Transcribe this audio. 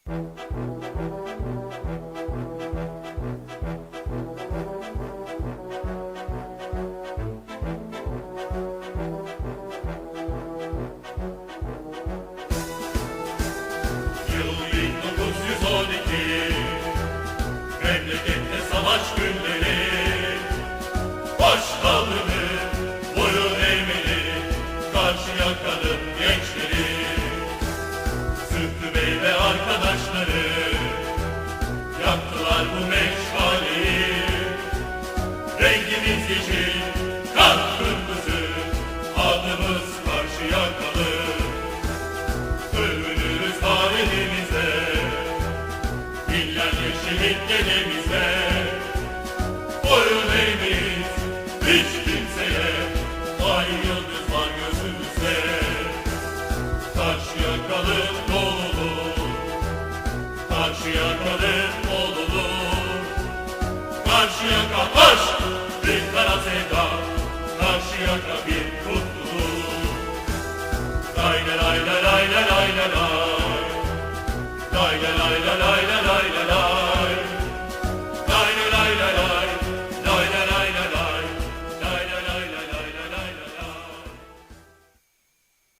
Yıl 1912, memlekette savaş günleri, başkaldırı, boyun eğmeli, karşı yakanın gençleri, Sıtkı Bey ve arkadaşları yaktılar bu meşaleyi. Rengimiz yeşil, kan kırmızı, adımız karşı yakalı. Övünürüz tarihimize, binlerce şehit gecemize. Boyun eğmeyiz hiç kimseye, ay yıldız var gözümüzde. Karşıyakalı dolulur, Karşıyakalı dolulur, Karşıyaka baş.